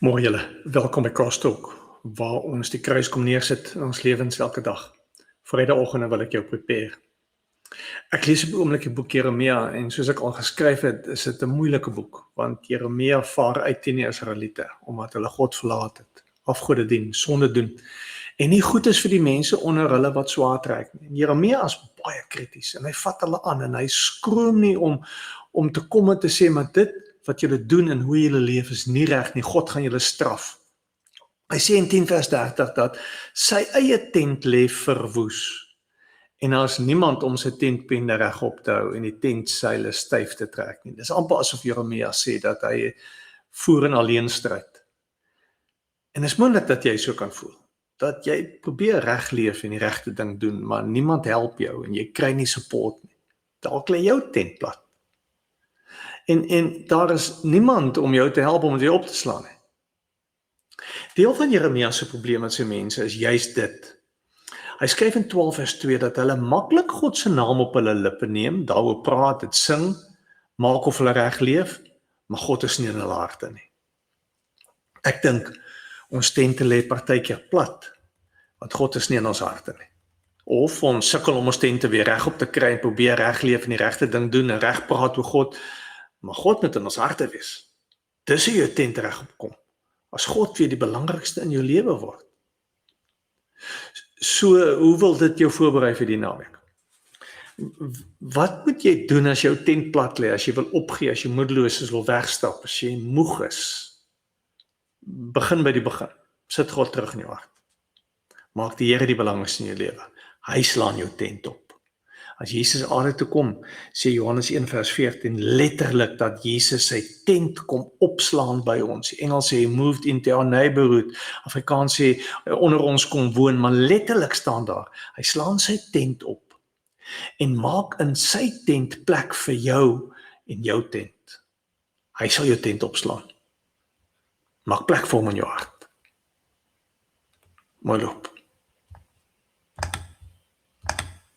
Mooi julle, welkom by Crosstalk, waar ons die kruis kom neersit in ons lewens elke dag. Vrydagoggend wil ek jou prepare. Ek lees op die oomblik die boek Jeremia en soos ek al geskryf het, is dit 'n moeilike boek, want Jeremia vaar uit teen die Israeliete, omdat hulle God verlaat het, afgode dien, sonde doen, en nie goed is vir die mense onder hulle wat swaar trek nie. Jeremia is baie krities, en hy vat hulle aan, en hy skroom nie om te kom en te sê, maar dit wat julle doen en hoe julle leef is nie reg nie, God gaan julle straf. Hy sê in 10 vers 30 dat sy eie tent lê verwoes, en daar is niemand om sy tentpenne regop te hou en die tentseile styf te trek nie. Dis amper asof Jeremia sê dat hy voer in alleenstryd. En is moontlik dat jy so kan voel, dat jy probeer reg leef en die regte ding doen, maar niemand help jou en jy kry nie support nie. Dalk lê jou tent plat. En daar is niemand om jou te help om dit weer op te slaan nie. Deel van Jeremia se probleem met sy mense is juist dit. Hy skryf in 12 vers 2 dat hulle maklik God se naam op hulle lippe neem, daaroor praat, dit sing, maak of hulle reg leef, maar God is nie in hulle harte nie. Ek dink ons tente lê partykeer plat, want God is nie in ons harte nie. Of ons sukkel om ons tente weer reg op te kry en probeer reg leef en die regte ding doen en reg praat oor God, maar God moet in ons harte wees. Dis hoe jou tent reg opkom, as God weer die belangrikste in jou lewe word. So, hoe wil dit jou voorberei vir die naweek? Wat moet jy doen as jou tent plat lê, as jy wil opgee, as jy moedeloos is, wil wegstap, as jy moeg is? Begin by die begin. Sit God terug in jou hart. Maak die Here die belangrikste in jou lewe. Hy slaan jou tent op. As Jesus aarde toe kom, sê Johannes 1 vers 14 letterlik dat Jesus sy tent kom opslaan by ons. Die Engels sê, he moved into our neighborhood. Afrikaans sê, onder ons kom woon, maar letterlik staan daar, hy slaan sy tent op en maak in sy tent plek vir jou en jou tent. Hy sal jou tent opslaan. Maak plek vir hom in jou hart. Mooi loop.